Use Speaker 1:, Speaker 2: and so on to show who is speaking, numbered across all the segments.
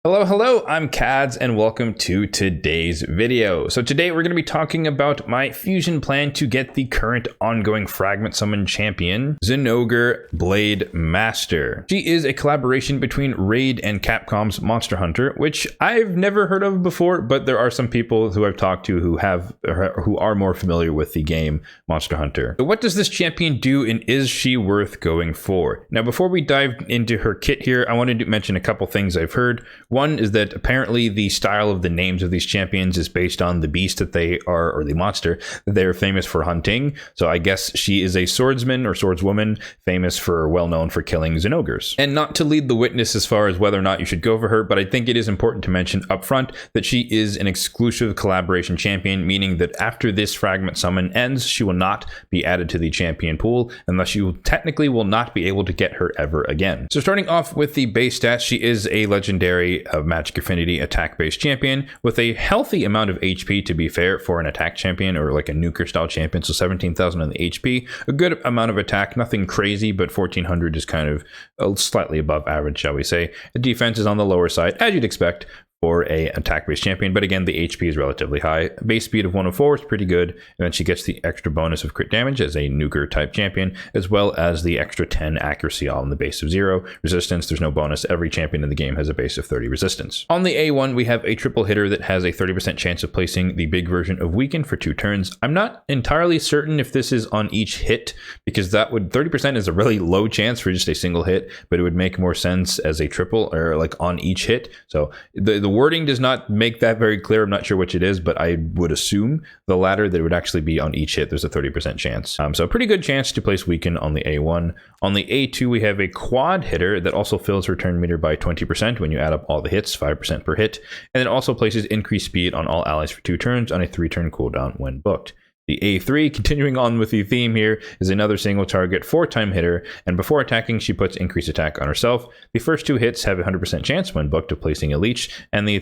Speaker 1: Hello, I'm Kads and welcome to today's video. So today we're going to be talking about my fusion plan to get the current ongoing Fragment Summon champion, Zinogre Blademaster. She is a collaboration between Raid and Capcom's Monster Hunter, which I've never heard of before, but there are some people who I've talked to who are more familiar with the game Monster Hunter. So what does this champion do and is she worth going for? Now before we dive into her kit here, I wanted to mention a couple things I've heard. One is that apparently the style of the names of these champions is based on the beast that they are, or the monster that they are famous for hunting. So I guess she is a swordsman or swordswoman famous for, well known for killing Zinogres. And not to lead the witness as far as whether or not you should go for her, but I think it is important to mention up front that she is an exclusive collaboration champion, meaning that after this Fragment Summon ends, she will not be added to the champion pool unless you technically will not be able to get her ever again. So starting off with the base stats, she is a legendary of Magic Affinity attack-based champion with a healthy amount of HP, to be fair, for an attack champion or like a nuker style champion. So 17,000 on the HP, a good amount of attack, nothing crazy, but 1400 is kind of slightly above average, shall we say. The defense is on the lower side, as you'd expect for a attack-based champion, but again, the HP is relatively high. Base speed of 104 is pretty good, and then she gets the extra bonus of crit damage as a nuker type champion, as well as the extra 10 accuracy on the base of 0. Resistance, there's no bonus. Every champion in the game has a base of 30 resistance. On the A1, we have a triple hitter that has a 30% chance of placing the big version of Weaken for 2 turns. I'm not entirely certain if this is on each hit, because that would 30% is a really low chance for just a single hit, but it would make more sense as a triple or like on each hit. So the wording does not make that very clear. I'm not sure which it is, but I would assume the latter, that it would actually be on each hit. There's a 30% chance. So a pretty good chance to place Weaken on the A1. On the A2, we have a quad hitter that also fills her turn meter by 20% when you add up all the hits, 5% per hit, and it also places increased speed on all allies for 2 turns on a 3-turn cooldown when booked. The A3, continuing on with the theme here, is another single target 4-time hitter, and before attacking, she puts increased attack on herself. The first 2 hits have a 100% chance when booked of placing a leech, and the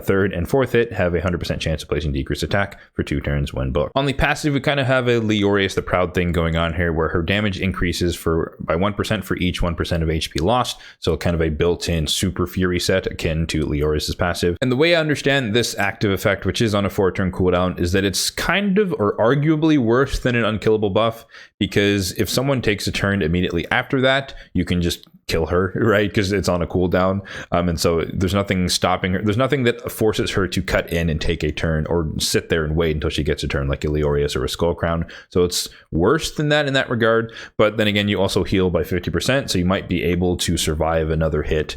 Speaker 1: third and fourth hit have a 100% chance of placing decreased attack for 2 turns when booked. On the passive, we kind of have a Leorius the Proud thing going on here, where her damage increases by 1% for each 1% of HP lost, so kind of a built-in super fury set akin to Leorius's passive. And the way I understand this active effect, which is on a 4-turn cooldown, is that it's kind of, or arguably worse than an unkillable buff, because if someone takes a turn immediately after that, you can just kill her, right? Because it's on a cooldown. And so there's nothing stopping her. There's nothing that forces her to cut in and take a turn or sit there and wait until she gets a turn like a Leorius or a Skull Crown. So it's worse than that in that regard. But then again, you also heal by 50%. So you might be able to survive another hit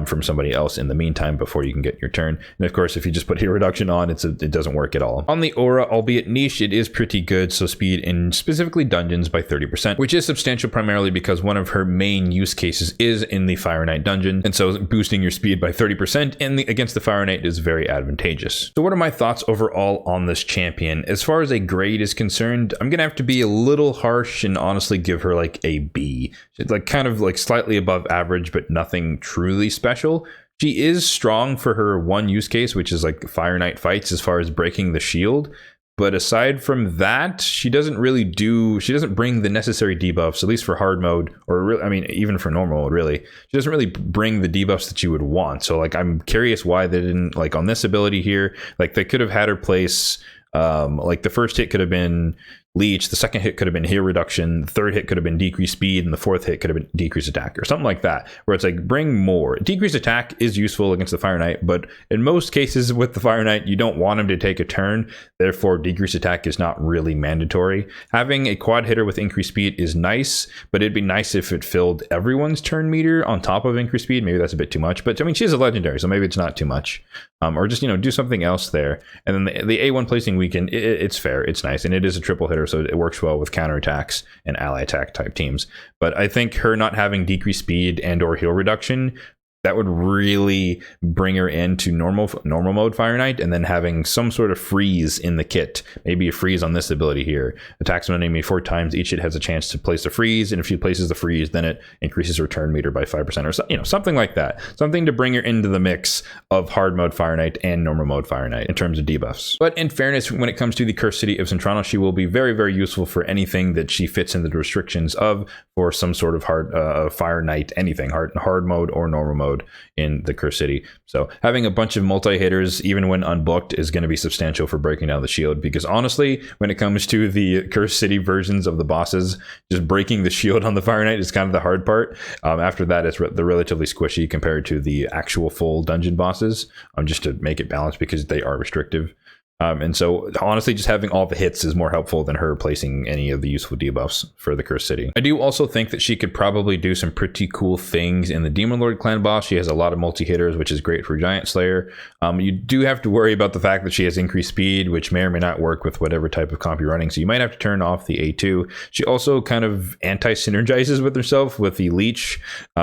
Speaker 1: from somebody else in the meantime before you can get your turn. And of course, if you just put heal reduction on, it doesn't work at all. On the aura, albeit niche, it is pretty good. So speed in specifically dungeons by 30%, which is substantial primarily because one of her main use cases is in the Fire Knight dungeon. And so boosting your speed by 30% against the Fire Knight is very advantageous. So what are my thoughts overall on this champion? As far as a grade is concerned, I'm going to have to be a little harsh and honestly give her like a B. It's like kind of like slightly above average, but nothing truly special. She is strong for her one use case, which is like Fire Knight fights as far as breaking the shield. But aside from that, she doesn't bring the necessary debuffs, at least for hard mode, or I mean, even for normal mode, really. She doesn't really bring the debuffs that you would want. So like, I'm curious why they didn't, like on this ability here, like they could have had her place, like the first hit could have been leech, the second hit could have been heal reduction, the third hit could have been decreased speed, and the fourth hit could have been decreased attack or something like that, where it's like bring more. Decreased attack is useful against the Fire Knight, but in most cases with the Fire Knight, you don't want him to take a turn, therefore decreased attack is not really mandatory. Having a quad hitter with increased speed is nice, but it'd be nice if it filled everyone's turn meter on top of increased speed. Maybe that's a bit too much, but I mean, she's a legendary, so maybe it's not too much. Or just, do something else there. And then the A1 placing Weaken, it's fair, it's nice, and it is a triple hitter, so it works well with counterattacks and ally attack type teams. But I think her not having decreased speed and or heal reduction, that would really bring her into normal mode Fire Knight, and then having some sort of freeze in the kit. Maybe a freeze on this ability here. Attacks an enemy 4 times, each hit has a chance to place a freeze, and if she places the freeze, then it increases her turn meter by 5% or so, something like that. Something to bring her into the mix of hard mode Fire Knight and normal mode Fire Knight in terms of debuffs. But in fairness, when it comes to the Cursed City of Centrano, she will be very, very useful for anything that she fits into the restrictions of, for some sort of hard Fire Knight, anything, hard mode or normal mode. mode in the Curse City. So having a bunch of multi-hitters, even when unbooked, is going to be substantial for breaking down the shield, because honestly, when it comes to the Curse City versions of the bosses, just breaking the shield on the Fire Knight is kind of the hard part. After that, they're relatively squishy compared to the actual full dungeon bosses, just to make it balanced, because they are restrictive. And so honestly, just having all the hits is more helpful than her placing any of the useful debuffs for the Curse City. I do also think that she could probably do some pretty cool things in the Demon Lord clan boss. She has a lot of multi-hitters, which is great for Giant Slayer. You do have to worry about the fact that she has increased speed, which may or may not work with whatever type of comp you're running. So you might have to turn off the A2. She also kind of anti-synergizes with herself with the Leech,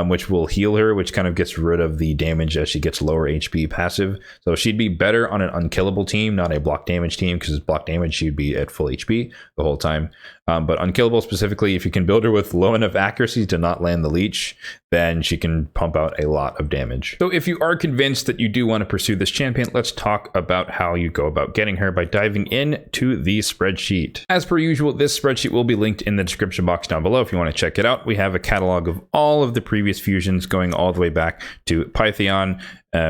Speaker 1: which will heal her, which kind of gets rid of the damage as she gets lower HP passive. So she'd be better on an unkillable team, not a block damage team, because block damage she'd be at full HP the whole time. But unkillable specifically, if you can build her with low enough accuracy to not land the Leech, then she can pump out a lot of damage. So if you are convinced that you do want to pursue this champion, let's talk about how you go about getting her by diving into the spreadsheet. As per usual, this spreadsheet will be linked in the description box down below if you want to check it out. We have a catalog of all of the previous fusions going all the way back to Pythion,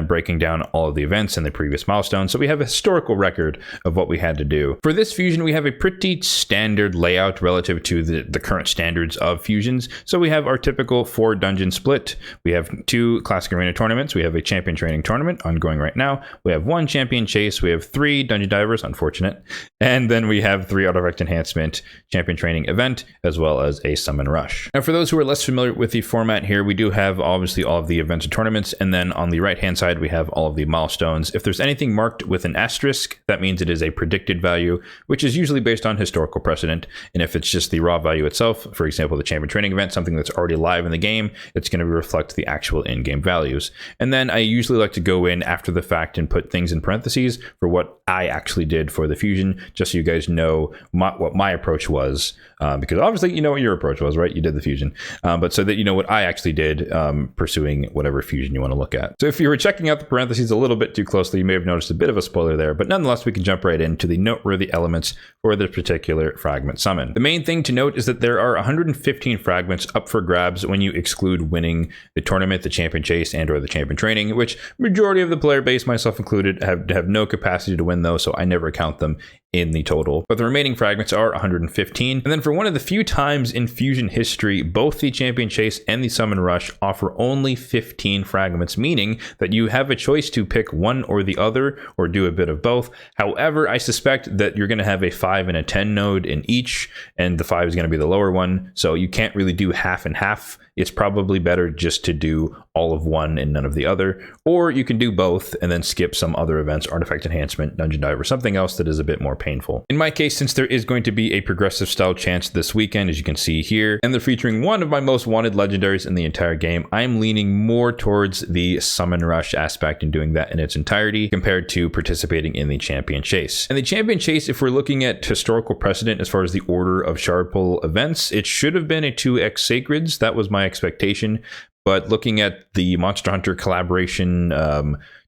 Speaker 1: breaking down all of the events and the previous milestones. So we have a historical record of what we had to do. For this fusion, we have a pretty standard layout relative to the current standards of fusions. So we have our typical 4 dungeon split. We have 2 classic arena tournaments. We have a champion training tournament ongoing right now. We have 1 champion chase. We have 3 dungeon divers, unfortunate. And then we have 3 artifact enhancement champion training event, as well as a summon rush. Now, for those who are less familiar with the format here, we do have obviously all of the events and tournaments. And then on the right-hand side, we have all of the milestones. If there's anything marked with an asterisk, that means it is a predicted value, which is usually based on historical precedent. And if it's just the raw value itself, for example, the champion training event, something that's already live in the game, it's going to reflect the actual in-game values. And then I usually like to go in after the fact and put things in parentheses for what I actually did for the fusion, just so you guys know what my approach was, because obviously you know what your approach was, right? You did the fusion, but so that you know what I actually did pursuing whatever fusion you want to look at. So if you were checking out the parentheses a little bit too closely, you may have noticed a bit of a spoiler there, but nonetheless, we can jump right into the noteworthy elements for this particular fragment summon. The main thing to note is that there are 115 fragments up for grabs when you exclude winning the tournament, the champion chase, and or the champion training, which majority of the player base, myself included, have no capacity to win those, so I never count them in the total. But the remaining fragments are 115. And then for one of the few times in fusion history, both the champion chase and the summon rush offer only 15 fragments, meaning that you have a choice to pick one or the other, or do a bit of both. However, I suspect that you're going to have a 5 and a 10 node in each, and the 5 is going to be the lower one, so you can't really do half and half. It's probably better just to do all of one and none of the other, or you can do both and then skip some other events, artifact enhancement, dungeon dive, or something else that is a bit more painful. In my case, since there is going to be a progressive style chance this weekend, as you can see here, and they're featuring one of my most wanted legendaries in the entire game, I'm leaning more towards the summon rush aspect and doing that in its entirety compared to participating in the champion chase. And the champion chase, if we're looking at historical precedent as far as the order of shard pull events, it should have been a 2x sacreds. That was my expectation. But looking at the Monster Hunter collaboration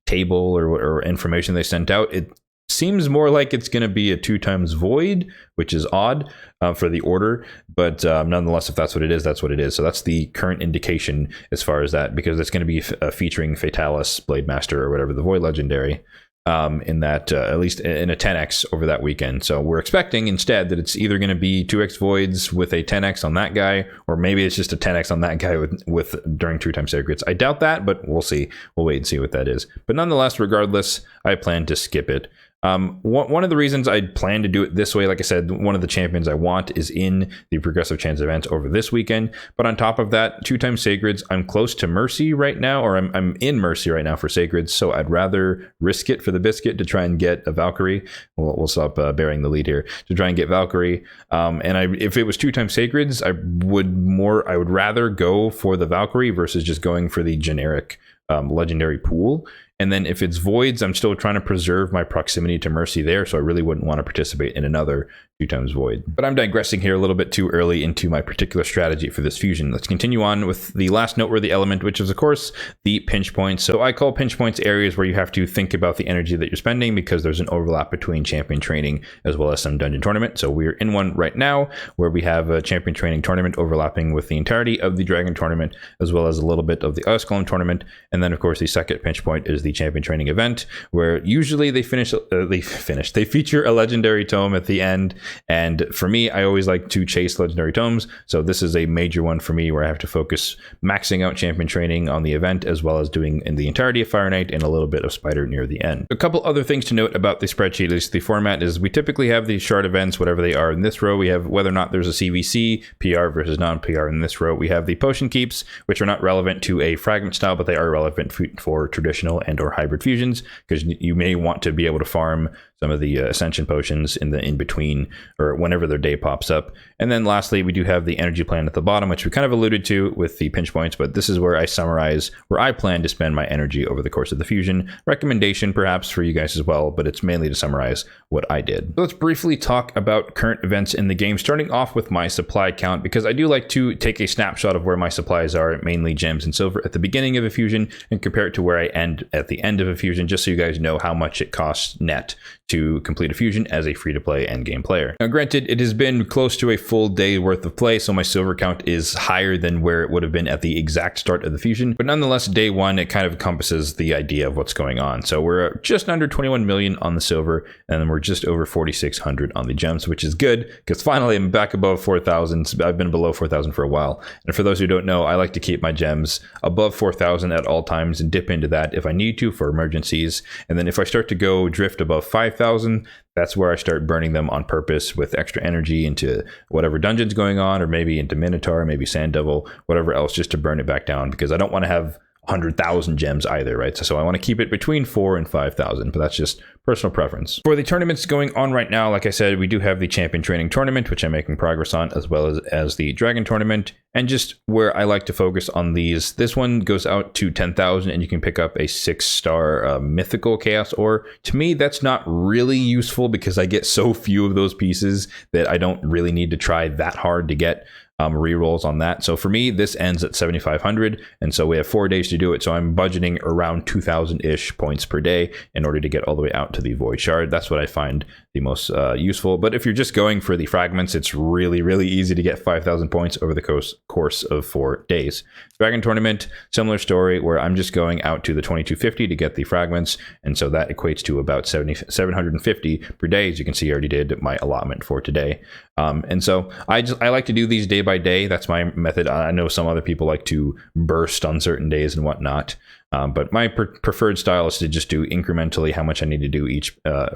Speaker 1: table or information they sent out, it seems more like it's going to be a 2 times void, which is odd for the order. But nonetheless, if that's what it is, that's what it is. So that's the current indication as far as that, because it's going to be featuring Fatalis, Blademaster, or whatever, the Void Legendary. In that, at least in a 10x over that weekend. So we're expecting instead that it's either going to be 2x voids with a 10x on that guy, or maybe it's just a 10x on that guy with during 2 times sacreds. I doubt that, but we'll see. We'll wait and see what that is. But nonetheless, regardless, I plan to skip it. One of the reasons I plan to do it this way, like I said, one of the champions I want is in the progressive chance event over this weekend. But on top of that, 2 times sacreds, I'm close to Mercy right now, or I'm in Mercy right now for sacreds. So I'd rather risk it for the biscuit to try and get a Valkyrie. We'll stop bearing the lead here to try and get Valkyrie. If it was 2 times sacreds, I would rather go for the Valkyrie versus just going for the generic legendary pool. And then if it's voids, I'm still trying to preserve my proximity to mercy there, so I really wouldn't want to participate in another 2 times void. But I'm digressing here a little bit too early into my particular strategy for this fusion. Let's continue on with the last noteworthy element, which is of course the pinch points. So I call pinch points areas where you have to think about the energy that you're spending, because there's an overlap between champion training as well as some dungeon tournament. So we're in one right now where we have a champion training tournament overlapping with the entirety of the dragon tournament, as well as a little bit of the ice golem tournament. And then of course the second pinch point is the champion training event, where usually they feature a legendary tome at the end. And for me, I always like to chase legendary tomes. So this is a major one for me where I have to focus maxing out champion training on the event, as well as doing in the entirety of Fire Knight and a little bit of Spider near the end. A couple other things to note about the spreadsheet, at least the format, is we typically have these shard events, whatever they are. In this row, we have whether or not there's a CVC, PR versus non-PR. In this row, we have the potion keeps, which are not relevant to a fragment style, but they are relevant for traditional and or hybrid fusions, because you may want to be able to farm some of the ascension potions in between, or whenever their day pops up. And then lastly, we do have the energy plan at the bottom, which we kind of alluded to with the pinch points, but this is where I summarize where I plan to spend my energy over the course of the fusion. Recommendation perhaps for you guys as well, but it's mainly to summarize what I did. So let's briefly talk about current events in the game, starting off with my supply count, because I do like to take a snapshot of where my supplies are, mainly gems and silver, at the beginning of a fusion and compare it to where I end at the end of a fusion, just so you guys know how much it costs net to complete a fusion as a free-to-play endgame player. Now granted, it has been close to a full day worth of play, so my silver count is higher than where it would have been at the exact start of the fusion, but nonetheless, day one, it kind of encompasses the idea of what's going on. So we're just under 21 million on the silver, and then we're just over 4,600 on the gems, which is good, because finally I'm back above 4,000. I've been below 4,000 for a while. And for those who don't know, I like to keep my gems above 4,000 at all times and dip into that if I need to for emergencies. And then if I start to go drift above 5,000, that's where I start burning them on purpose with extra energy into whatever dungeon's going on, or maybe into Minotaur, maybe Sand Devil, whatever else, just to burn it back down, because I don't want to have 100,000 gems either, right? So I want to keep it between 4,000 and 5,000, but that's just personal preference. For the tournaments going on right now, like I said, we do have the champion training tournament, which I'm making progress on, as well as the dragon tournament. And just where I like to focus on these, this one goes out to 10,000 and you can pick up a 6-star mythical chaos ore. To me, that's not really useful because I get so few of those pieces that I don't really need to try that hard to get rerolls on that. So for me, this ends at 7,500, and so we have 4 days to do it. So I'm budgeting around 2,000-ish points per day in order to get all the way out to the void shard. That's what I find the most useful. But if you're just going for the fragments, it's really, really easy to get 5,000 points over the course of 4 days. Dragon tournament, similar story, where I'm just going out to the 2250 to get the fragments, and so that equates to about 750 per day. As you can see, I already did my allotment for today. And so I like to do these day by day. That's my method. I know some other people like to burst on certain days and whatnot. But my preferred style is to just do incrementally how much I need to do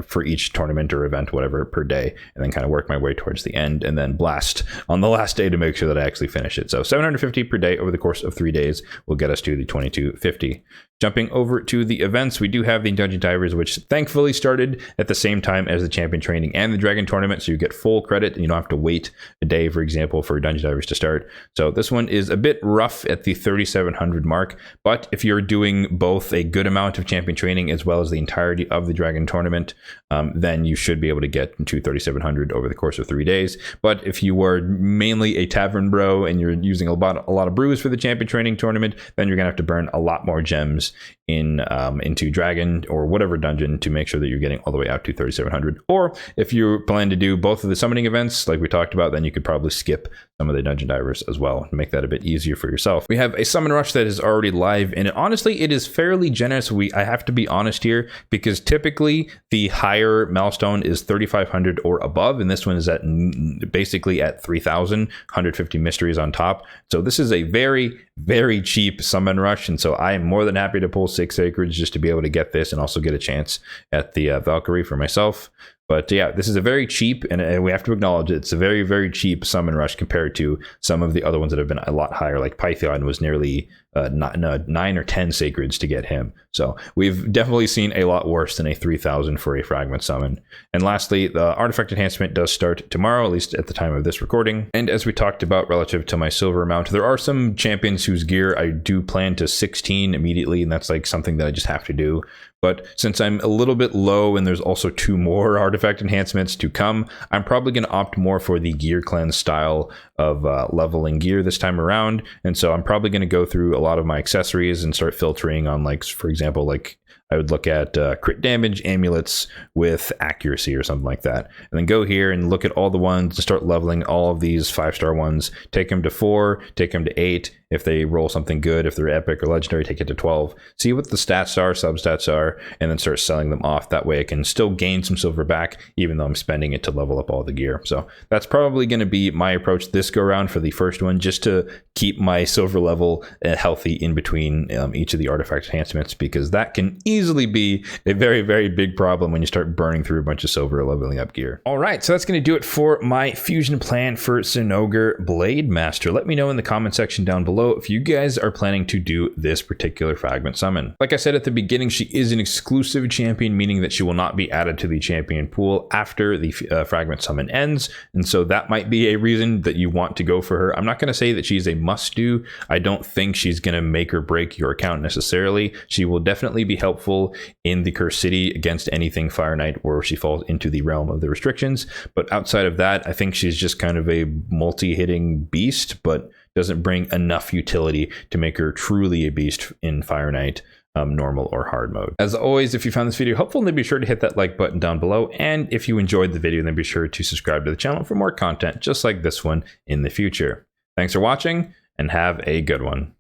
Speaker 1: for each tournament or event, whatever, per day, and then kind of work my way towards the end, and then blast on the last day to make sure that I actually finish it. So 750 per day over the course of 3 days will get us to the 2250. Jumping over to the events, we do have the Dungeon Divers, which thankfully started at the same time as the Champion Training and the Dragon Tournament, so you get full credit and you don't have to wait a day, for example, for Dungeon Divers to start. So this one is a bit rough at the 3,700 mark, but if you're doing both a good amount of Champion Training as well as the entirety of the Dragon Tournament, then you should be able to get to 3,700 over the course of 3 days. But if you are mainly a tavern bro and you're using a lot of brews for the Champion Training Tournament, then you're gonna have to burn a lot more gems into Dragon or whatever dungeon to make sure that you're getting all the way out to 3,700. Or if you plan to do both of the summoning events like we talked about, then you could probably skip some of the Dungeon Divers as well to make that a bit easier for yourself. We have a summon rush that is already live, and honestly it is fairly generous. I have to be honest here, because typically the higher milestone is 3,500 or above, and this one is at basically at 3,000, 150 mysteries on top. So this is a very, very cheap summon rush, and so I am more than happy to pull 6 acreage just to be able to get this and also get a chance at the Valkyrie for myself. But yeah, this is a very cheap, and we have to acknowledge it's a very, very cheap summon rush compared to some of the other ones that have been a lot higher. Like Python was nearly 9 or 10 sacreds to get him. So we've definitely seen a lot worse than a 3,000 for a fragment summon. And lastly, the artifact enhancement does start tomorrow, at least at the time of this recording. And as we talked about relative to my silver amount, there are some champions whose gear I do plan to 16 immediately, and that's like something that I just have to do. But since I'm a little bit low and there's also 2 more artifact enhancements to come, I'm probably going to opt more for the gear cleanse style of leveling gear this time around. And so I'm probably going to go through a lot of my accessories and start filtering on, like, for example, like I would look at crit damage amulets with accuracy or something like that. And then go here and look at all the ones to start leveling all of these 5-star ones. Take them to 4, take them to 8. If they roll something good, if they're epic or legendary, take it to 12. See what the stats are, substats are, and then start selling them off. That way I can still gain some silver back, even though I'm spending it to level up all the gear. So that's probably going to be my approach this go around for the first one, just to keep my silver level healthy in between each of the artifact enhancements, because that can easily be a very, very big problem when you start burning through a bunch of silver leveling up gear. All right, so that's going to do it for my fusion plan for Zinogre Blademaster. Let me know in the comment section down below if you guys are planning to do this particular fragment summon. Like I said at the beginning, she is an exclusive champion, meaning that she will not be added to the champion pool after the fragment summon ends. And so that might be a reason that you want to go for her. I'm not going to say that she's a must do. I don't think she's going to make or break your account necessarily. She will definitely be helpful in the Cursed City against anything Fire Knight where she falls into the realm of the restrictions. But outside of that, I think she's just kind of a multi-hitting beast, but doesn't bring enough utility to make her truly a beast in Fire Knight, normal or hard mode. As always, if you found this video helpful, then be sure to hit that like button down below. And if you enjoyed the video, then be sure to subscribe to the channel for more content just like this one in the future. Thanks for watching and have a good one.